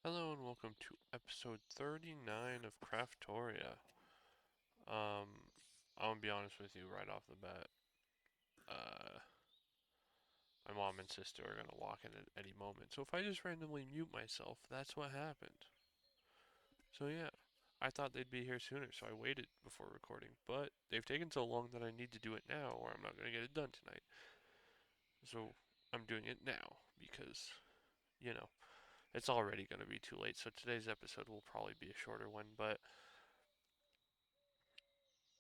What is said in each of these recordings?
Hello and welcome to episode 39 of Craftoria. I'm gonna be honest with you right off the bat. Uh, my mom and sister are gonna walk in at any moment, so if I just randomly mute myself, that's what happened. So yeah, I thought they'd be here sooner, so I waited before recording, but they've taken so long that I need to do it now, or I'm not gonna get it done tonight. So I'm doing it now because, you know, it's already gonna be too late, so today's episode will probably be a shorter one, but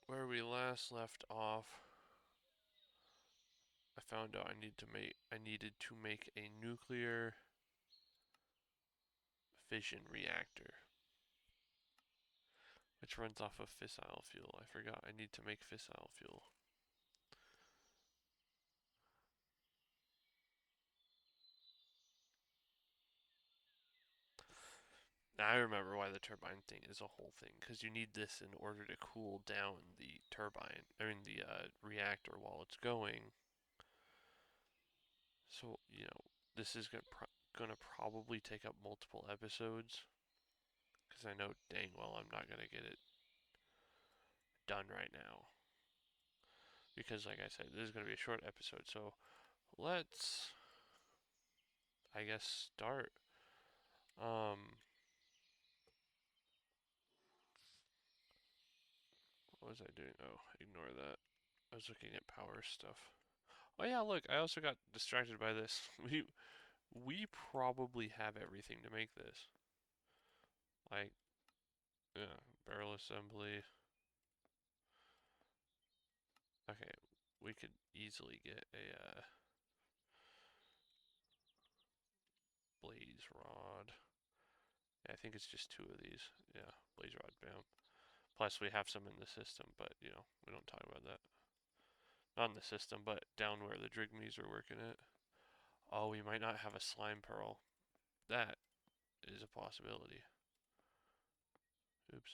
where we last left off, I found out I needed to make a nuclear fission reactor, which runs off of fissile fuel. I forgot I need to make fissile fuel. Now I remember why the turbine thing is a whole thing, because you need this in order to cool down the turbine, the reactor while it's going. So, this is gonna probably take up multiple episodes, because I know dang well I'm not gonna get it done right now. Because, like I said, this is gonna be a short episode, so let's, I guess, start. Um, what was I doing? Oh, ignore that. I was looking at power stuff. Oh yeah, look, I also got distracted by this. We probably have everything to make this. Like, yeah, barrel assembly. Okay, we could easily get a blaze rod. Yeah, I think it's just two of these. Yeah, blaze rod, bam. Plus, we have some in the system, but we don't talk about that. Not in the system, but down where the Drigmies are working it. Oh, we might not have a slime pearl. That is a possibility. Oops.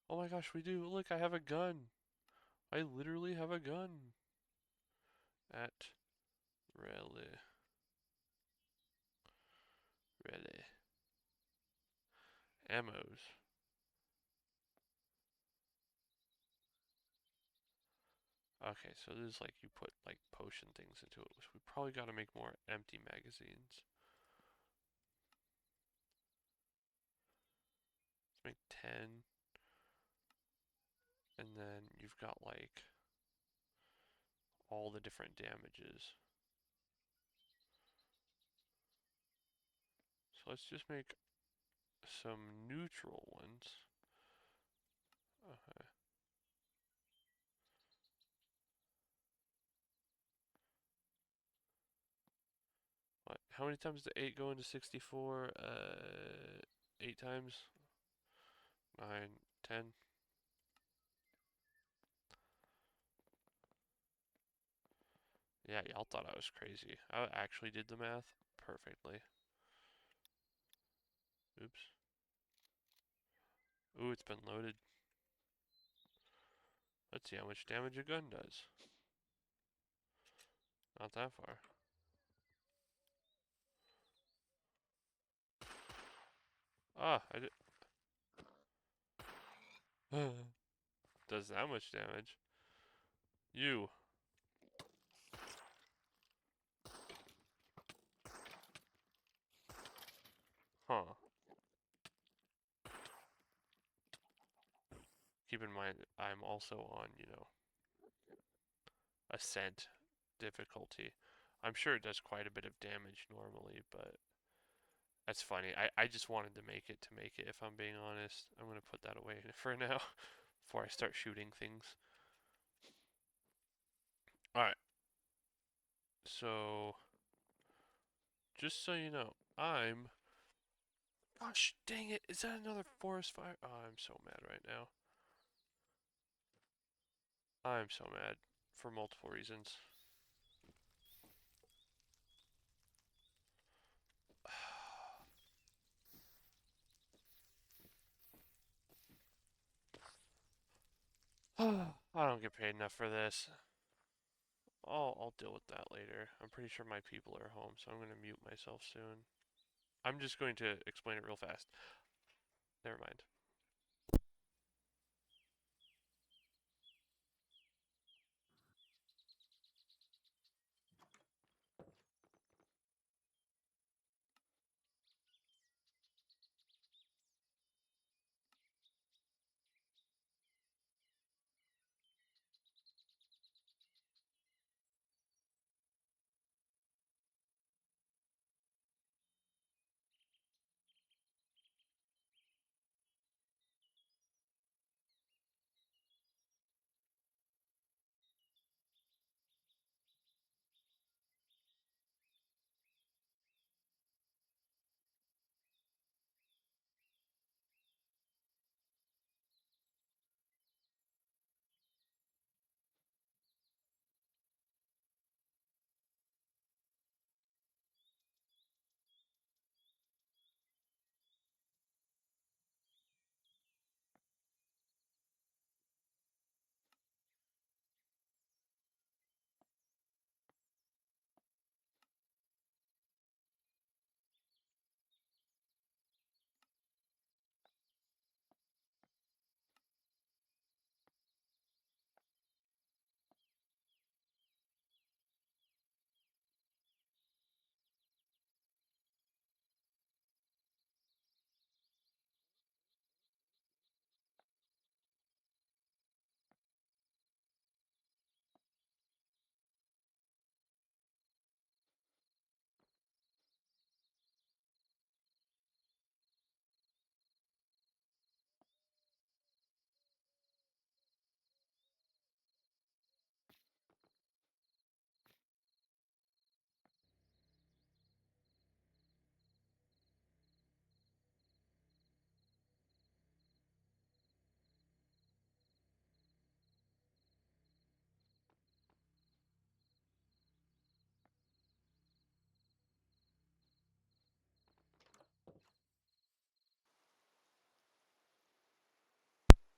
Oh my gosh, we do. Look, I have a gun. I literally have a gun. At Rally. Rally. Ammos. Okay, so this is like you put like potion things into it. So we probably got to make more empty magazines. Let's make 10. And then you've got like all the different damages. So let's just make some neutral ones. Okay. What? How many times did 8 go into 64? 8 times? 9, 10? Yeah, y'all thought I was crazy. I actually did the math perfectly. Oops. Ooh, it's been loaded. Let's see how much damage a gun does. Not that far. Ah, I did. Does that much damage? You. Huh. Keep in mind, I'm also on, ascent difficulty. I'm sure it does quite a bit of damage normally, but that's funny. I just wanted to make it, if I'm being honest. I'm going to put that away for now before I start shooting things. Alright, so just so you know, I'm. Gosh dang it, is that another forest fire? Oh, I'm so mad right now. I'm so mad for multiple reasons. I don't get paid enough for this. I'll deal with that later. I'm pretty sure my people are home, so I'm gonna mute myself soon. I'm just going to explain it real fast. Never mind.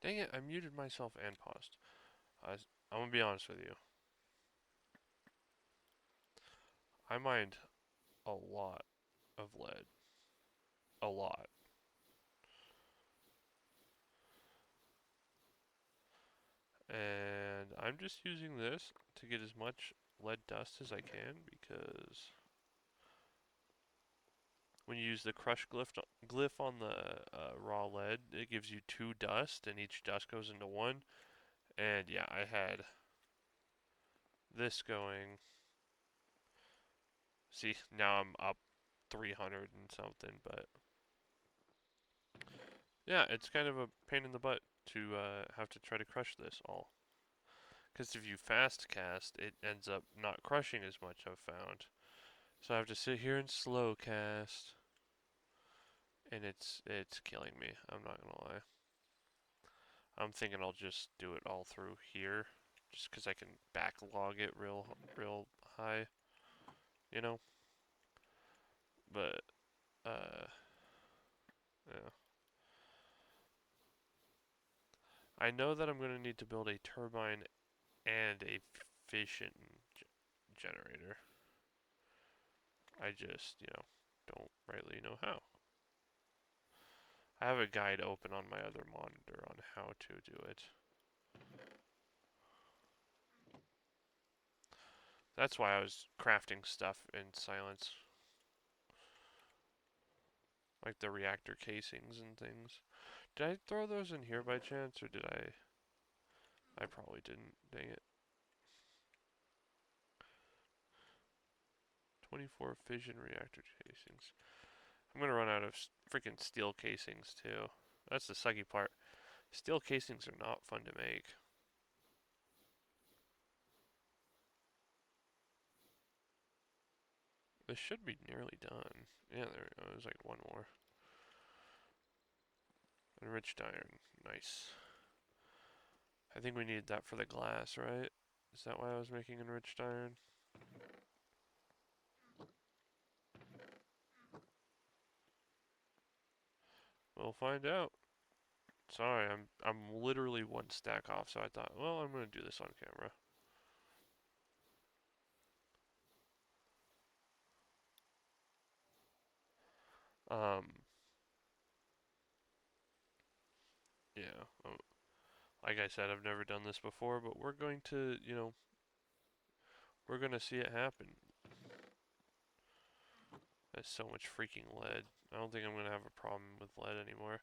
Dang it, I muted myself and paused. I'm gonna be honest with you. I mined a lot of lead. A lot. And I'm just using this to get as much lead dust as I can because when you use the crush glyph on the raw lead, it gives you 2 dust and each dust goes into 1. And yeah, I had this going. See, now I'm up 300 and something, but yeah, it's kind of a pain in the butt to have to try to crush this all. Because if you fast cast, it ends up not crushing as much, I've found. So I have to sit here and slow cast, and it's killing me. I'm not gonna lie. I'm thinking I'll just do it all through here, just because I can backlog it real high, you know. But yeah, I know that I'm gonna need to build a turbine and a fission generator. I just, don't rightly know how. I have a guide open on my other monitor on how to do it. That's why I was crafting stuff in silence, like the reactor casings and things. Did I throw those in here by chance, or did I? I probably didn't. Dang it. 24 fission reactor casings. I'm gonna run out of freaking steel casings too. That's the sucky part. Steel casings are not fun to make. This should be nearly done. Yeah, there we go. There's like one more. Enriched iron. Nice. I think we needed that for the glass, right? Is that why I was making enriched iron? We'll find out. Sorry, I'm literally one stack off, so I thought, well, I'm gonna do this on camera. Um, yeah. Like I said, I've never done this before, but we're going to, we're gonna see it happen. That's so much freaking lead. I don't think I'm gonna have a problem with lead anymore.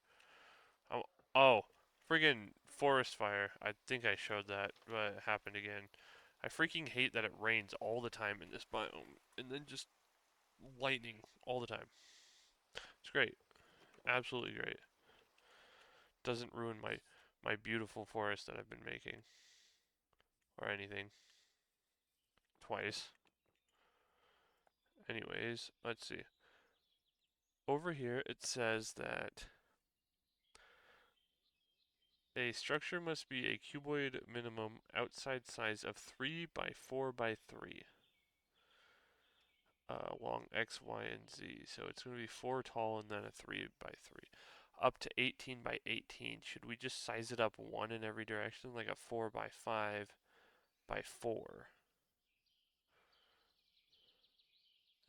Oh, oh, friggin' forest fire. I think I showed that, but it happened again. I freaking hate that it rains all the time in this biome, and then just lightning all the time. It's great, absolutely great. Doesn't ruin my beautiful forest that I've been making or anything twice. Anyways, let's see. Over here it says that a structure must be a cuboid minimum outside size of 3 by 4 by 3 along X, Y, and Z. So it's going to be 4 tall and then a 3 by 3. Up to 18 by 18. Should we just size it up 1 in every direction, like a 4 by 5 by 4?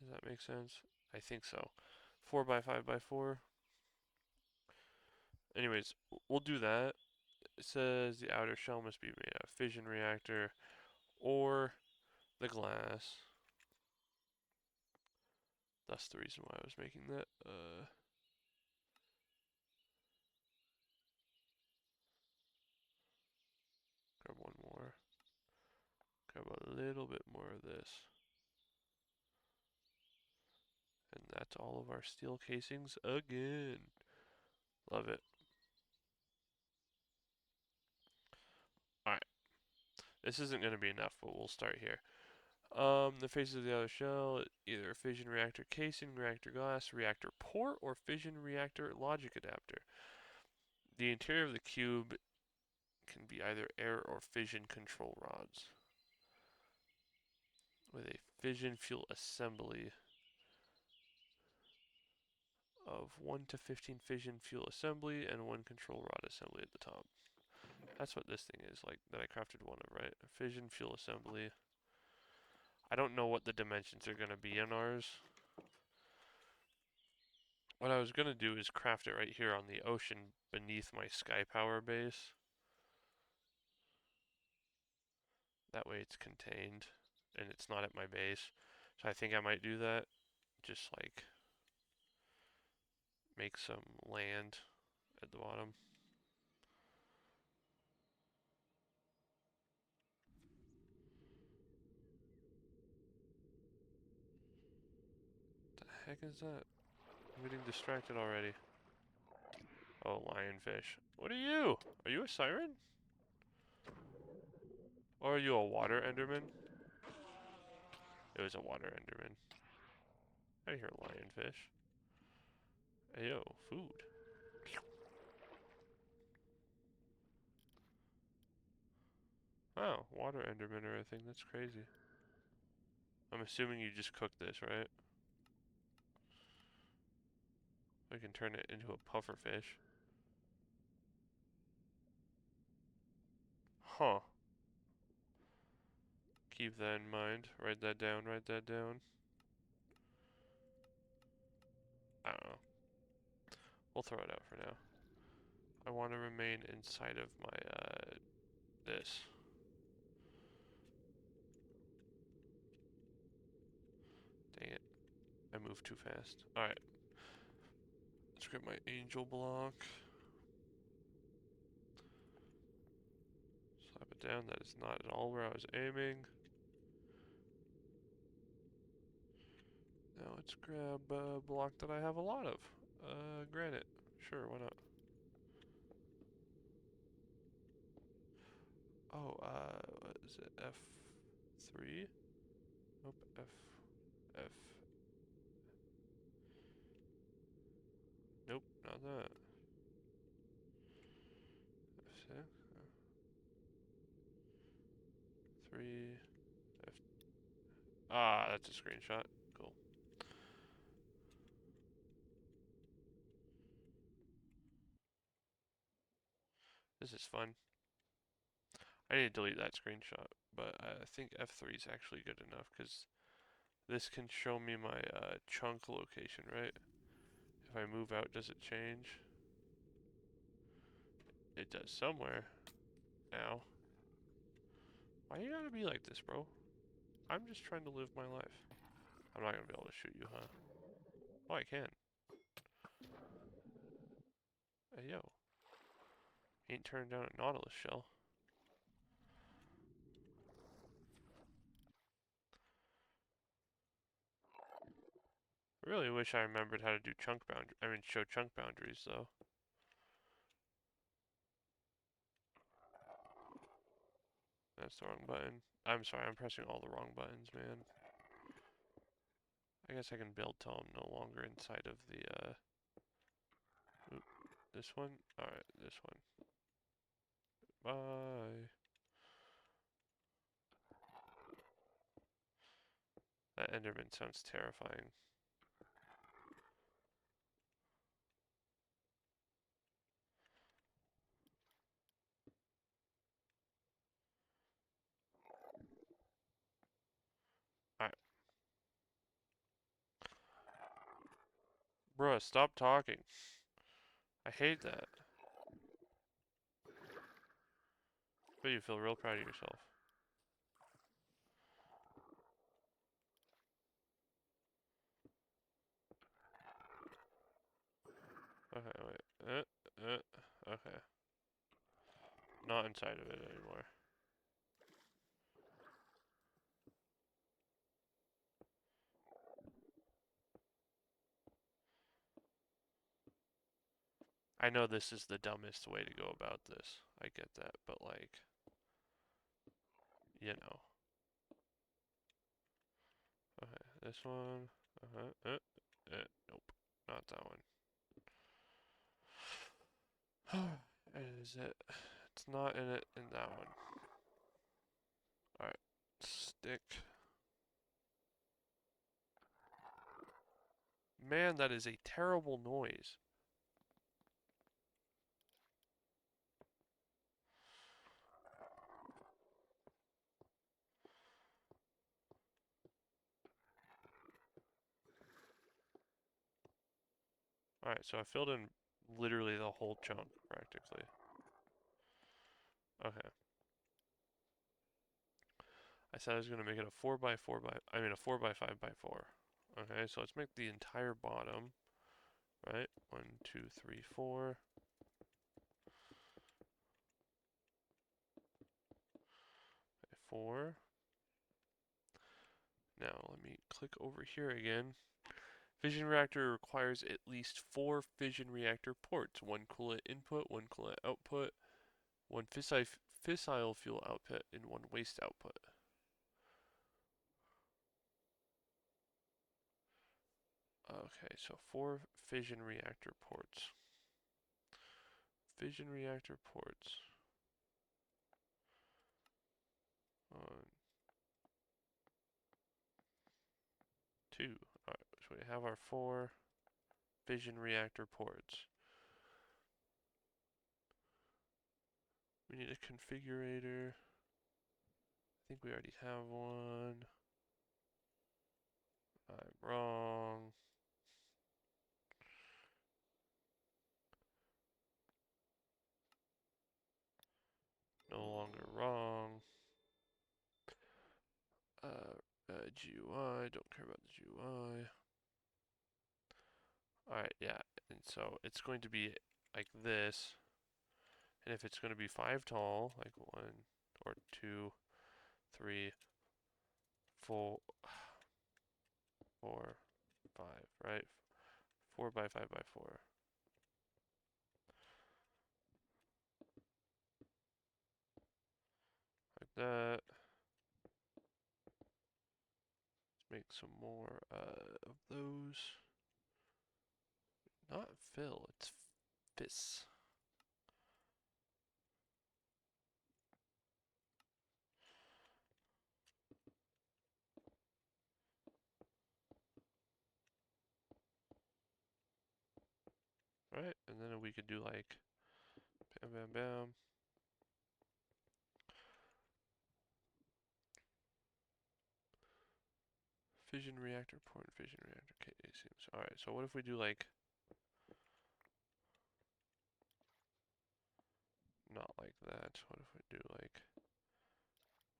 Does that make sense? I think so. 4 by 5 by 4. Anyways, we'll do that. It says the outer shell must be made out of fission reactor or the glass. That's the reason why I was making that. Grab one more. Grab a little bit more of this. And that's all of our steel casings again. Love it. Alright. This isn't going to be enough, but we'll start here. The faces of the outer shell, either a fission reactor casing, reactor glass, reactor port, or fission reactor logic adapter. The interior of the cube can be either air or fission control rods with a fission fuel assembly of 1 to 15 fission fuel assembly and 1 control rod assembly at the top. That's what this thing is, like, that I crafted one of, right? A fission fuel assembly. I don't know what the dimensions are going to be in ours. What I was going to do is craft it right here on the ocean beneath my sky power base. That way it's contained and it's not at my base. So I think I might do that. Just like make some land at the bottom. What the heck is that? I'm getting distracted already. Oh, lionfish. What are you? Are you a siren? Or are you a water enderman? It was a water enderman. I hear lionfish. Ayo, food. Oh, water enderman or a thing. That's crazy. I'm assuming you just cook this, right? I can turn it into a puffer fish. Huh. Keep that in mind. Write that down, write that down. I don't know. We'll throw it out for now. I want to remain inside of my, this. Dang it. I moved too fast. Alright. Let's grab my angel block. Slap it down. That is not at all where I was aiming. Now let's grab a block that I have a lot of. Granite. Sure, why not? Oh, what is it? F3? Nope, F. Nope, not that. F6? 3. F. Ah, that's a screenshot. Cool. This is fun. I need to delete that screenshot, but I think F3 is actually good enough because this can show me my chunk location, right? If I move out, does it change? It does somewhere. Now. Why you gotta be like this, bro? I'm just trying to live my life. I'm not gonna be able to shoot you, huh? Oh, I can. Hey, yo. Ain't turned down a Nautilus shell. I really wish I remembered how to do show chunk boundaries, though. That's the wrong button. I'm sorry, I'm pressing all the wrong buttons, man. I guess I can build till I'm no longer inside of the, oop, this one? Alright, this one. Bye. That Enderman sounds terrifying. Alright. Bruh, stop talking. I hate that. But you feel real proud of yourself. Okay, wait. Okay. Not inside of it anymore. I know this is the dumbest way to go about this. I get that, but like, you know. Okay, this one. Nope, not that one. Is it? It's not in it in that one. Alright, stick. Man, that is a terrible noise. Alright, so I filled in literally the whole chunk, practically. Okay. I said I was gonna make it a 4 by 4 by, a 4 by 5 by 4. Okay, so let's make the entire bottom, right? 1, 2, 3, 4. 4. Now let me click over here again. Fission reactor requires at least 4 fission reactor ports. 1 coolant input, 1 coolant output, 1 fissile fuel output, and 1 waste output. Okay, so 4 fission reactor ports. Fission reactor ports. 1, 2. Alright, so we have our 4 fission reactor ports. We need a configurator. I think we already have one. I'm wrong. No longer wrong. GUI, don't care about the GUI. Alright, yeah, and so it's going to be like this. And if it's going to be 5 tall, like 1 or 2, 3, 4, 4, 5, right? 4 by 5 by 4. Like that. Let's make some more of those. Not fill, it's fiss. Right? And then we could do like bam, bam, bam. Fission reactor port, fission reactor casings. Alright, so what if we do like, not like that. What if we do like,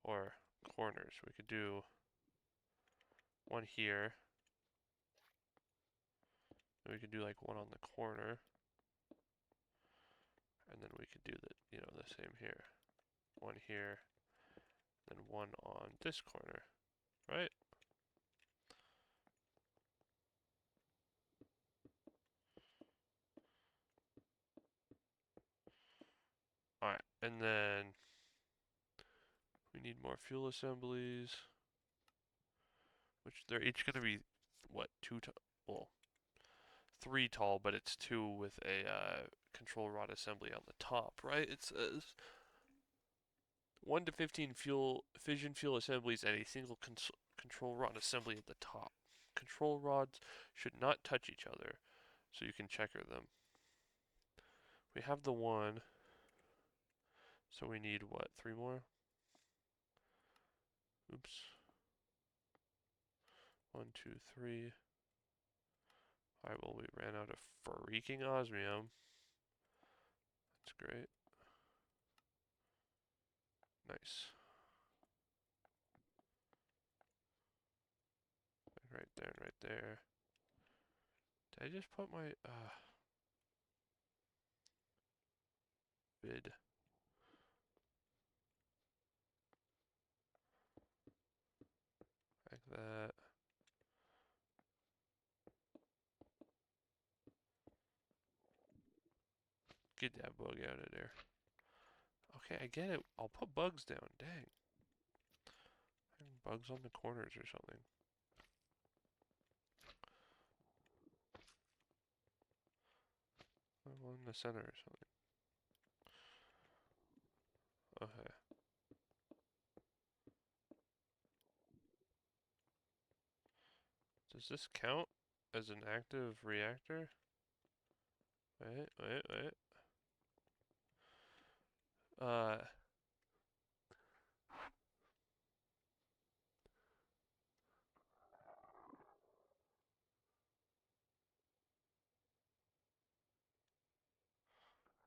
or corners. We could do one here. And we could do like one on the corner. And then we could do the same here. One here, then one on this corner, right? Alright, and then we need more fuel assemblies, which they're each going to be, what, well, 3 tall, but it's 2 with a control rod assembly on the top, right? It says 1 to 15 fission fuel assemblies and a single control rod assembly at the top. Control rods should not touch each other, so you can checker them. We have the 1, so we need what, 3 more? Oops. 1, 2, 3. Alright, well, we ran out of freaking osmium. That's great. Nice. Right there and right there. Did I just put my bid? Like that. Get that bug out of there. Okay, I get it. I'll put bugs down. Dang. Bugs on the corners or something. One in the center or something. Okay. Does this count as an active reactor? Wait. Uh,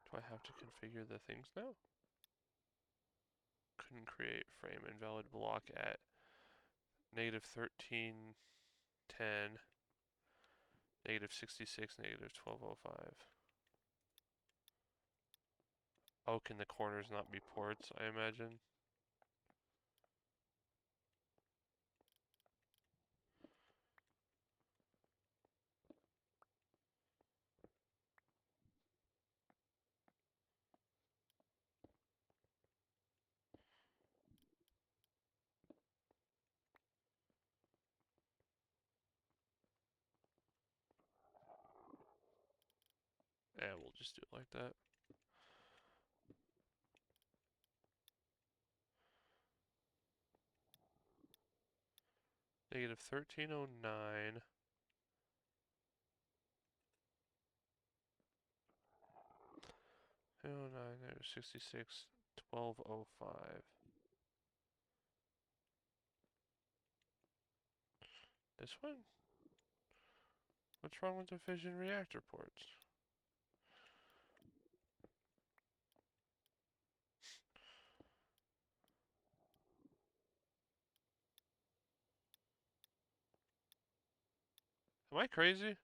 do I have to configure the things now? Couldn't create frame invalid block at negative 1310, negative 66, negative 1205. Oh, can the corners not be ports, I imagine? Yeah, we'll just do it like that. Negative 1309. 09, negative 66, 1205. This one? What's wrong with the fission reactor ports? Am I crazy?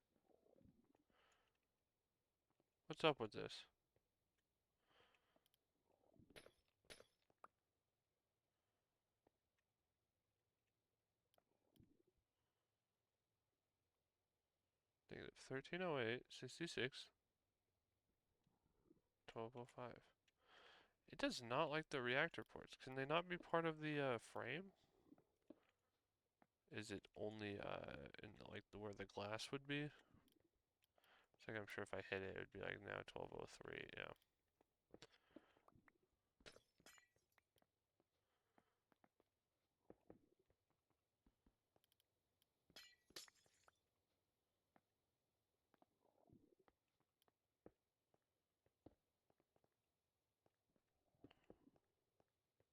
What's up with this? Negative 1308, 66, 1205. It does not like the reactor ports. Can they not be part of the frame? Is it only in like where the glass would be? It's like I'm sure if I hit it, it would be like now 1203. Yeah.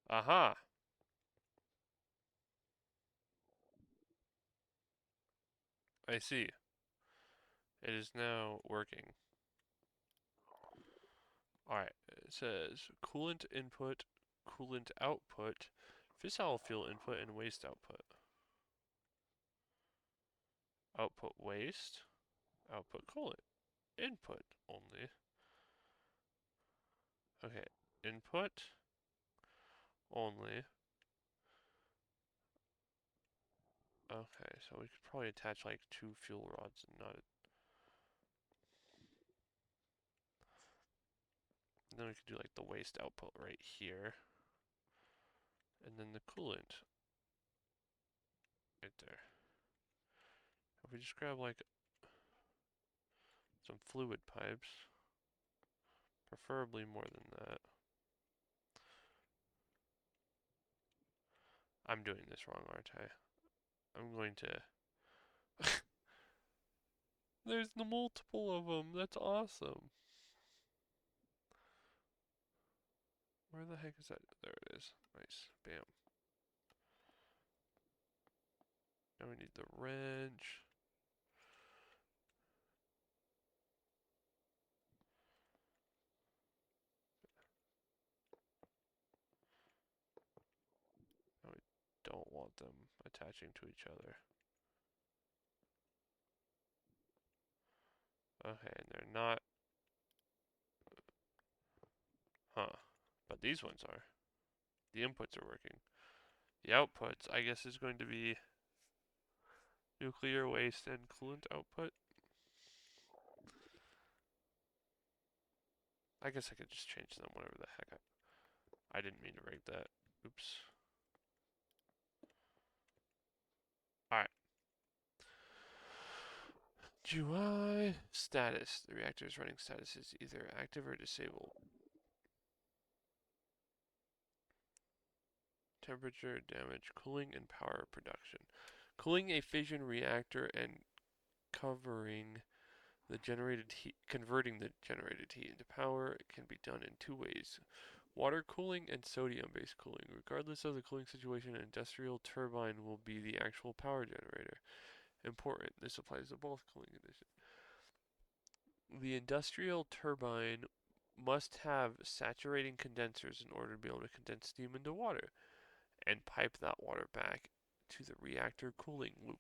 Aha! I see. It is now working. Alright, it says coolant input, coolant output, fissile fuel input, and waste output. Output waste, output coolant. Input only. Okay, input only. Okay, so we could probably attach like 2 fuel rods and not. And then we could do like the waste output right here. And then the coolant right there. If we just grab like some fluid pipes, preferably more than that. I'm doing this wrong, aren't I? I'm going to. There's the multiple of them. That's awesome. Where the heck is that? There it is. Nice. Bam. Now we need the wrench. Now we don't want them attaching to each other. Okay, and they're not. Huh. But these ones are. The inputs are working. The outputs, I guess, is going to be nuclear waste and coolant output. I guess I could just change them whatever the heck I didn't mean to write that. Oops. Alright. GUI status. The reactor's running status is either active or disabled. Temperature, damage, cooling, and power production. Cooling a fission reactor and covering the generated heat, converting the generated heat into power can be done in 2 ways. Water cooling and sodium-based cooling. Regardless of the cooling situation, an industrial turbine will be the actual power generator. Important, this applies to both cooling conditions. The industrial turbine must have saturating condensers in order to be able to condense steam into water and pipe that water back to the reactor cooling loop.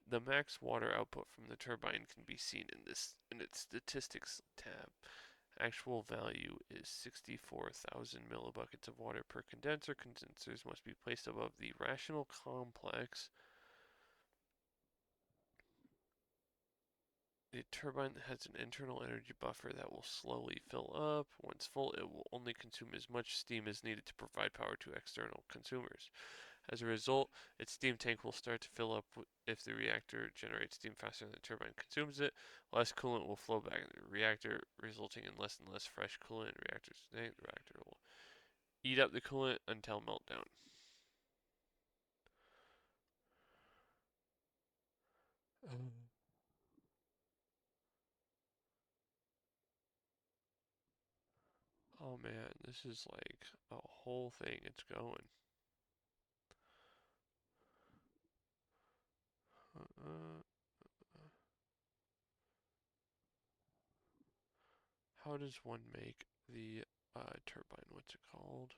The max water output from the turbine can be seen in its statistics tab. Actual value is 64,000 millibuckets of water per condenser. Condensers must be placed above the rational complex. The turbine has an internal energy buffer that will slowly fill up. Once full, it will only consume as much steam as needed to provide power to external consumers. As a result, its steam tank will start to fill up if the reactor generates steam faster than the turbine consumes it. Less coolant will flow back into the reactor, resulting in less and less fresh coolant in the reactor's tank. The reactor will eat up the coolant until meltdown. Oh man, this is like a whole thing. It's going. Uh, how does one make the turbine? What's it called?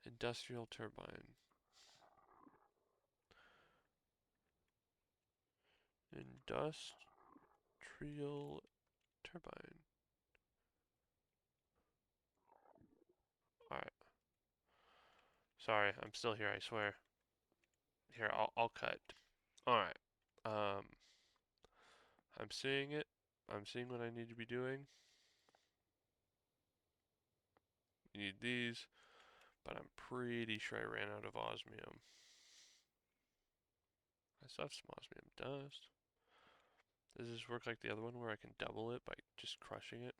Industrial turbine. Industrial turbine. Alright. Sorry, I'm still here, I swear. Here, I'll cut. Alright. Um, I'm seeing it. I'm seeing what I need to be doing. You need these, but I'm pretty sure I ran out of osmium. I still have some osmium dust. Does this work like the other one where I can double it by just crushing it?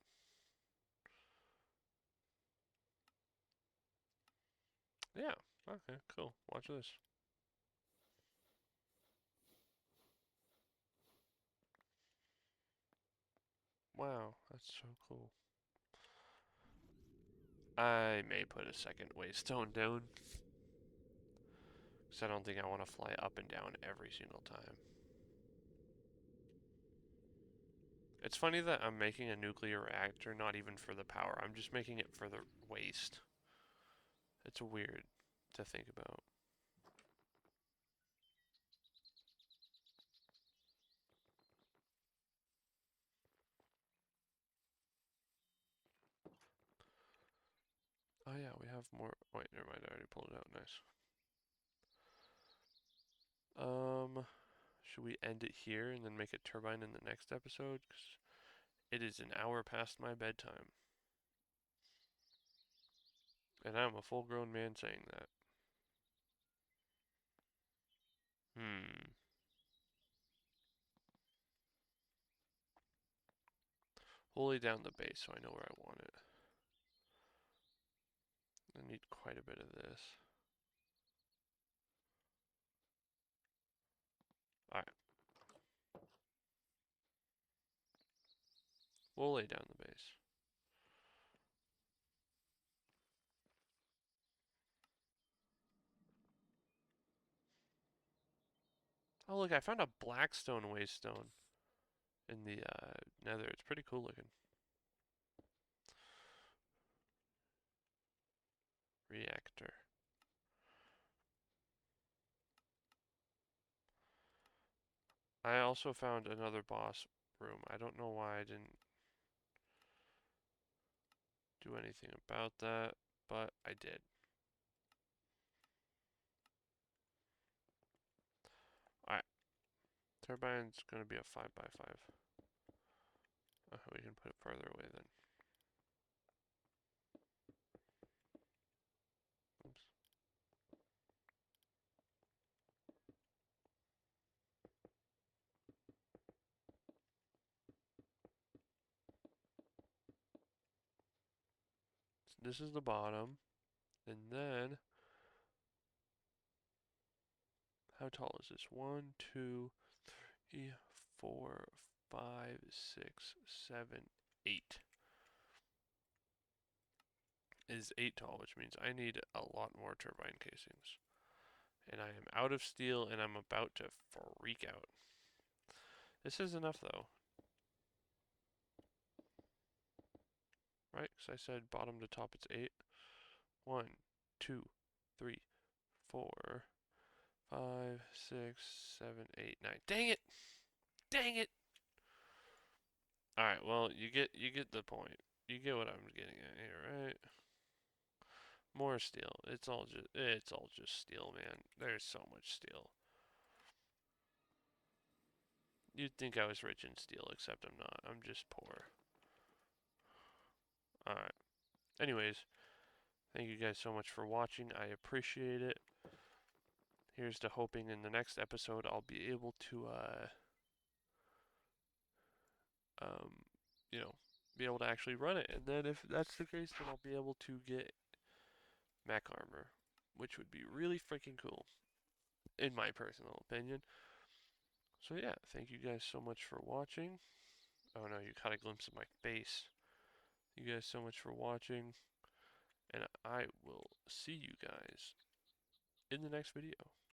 Yeah. Okay, cool. Watch this. Wow, that's so cool. I may put a second waystone down, because I don't think I want to fly up and down every single time. It's funny that I'm making a nuclear reactor not even for the power. I'm just making it for the waste. It's weird to think about. Oh yeah, we have more. Wait, never mind. I already pulled it out. Nice. Should we end it here and then make a turbine in the next episode? 'Cause it is an hour past my bedtime. And I'm a full grown man saying that. Hmm. We'll lay down the base so I know where I want it. I need quite a bit of this. Alright. We'll lay down the base. Oh look, I found a blackstone waystone in the nether. It's pretty cool looking. Reactor. I also found another boss room. I don't know why I didn't do anything about that, but I did. Alright. Turbine's gonna be a 5x5. We can put it further away then. Oops. So this is the bottom. And then, how tall is this? 1, 2, 3, 4, 5, 6, 7, 8. Is 8 tall, which means I need a lot more turbine casings. And I am out of steel and I'm about to freak out. This is enough though. Right? Because I said bottom to top it's 8. 1, 2, 3, 4, 5, 6, 7, 8, 9. Dang it! Dang it! Alright, well you get the point. You get what I'm getting at here, right? More steel. It's all just steel, man. There's so much steel. You'd think I was rich in steel, except I'm not. I'm just poor. Alright. Anyways, thank you guys so much for watching. I appreciate it. Here's to hoping in the next episode I'll be able to um you know, be able to actually run it. And then if that's the case, then I'll be able to get mech armor, which would be really freaking cool, in my personal opinion. So yeah, thank you guys so much for watching. Oh no, you caught a glimpse of my face. You guys so much for watching, and I will see you guys in the next video.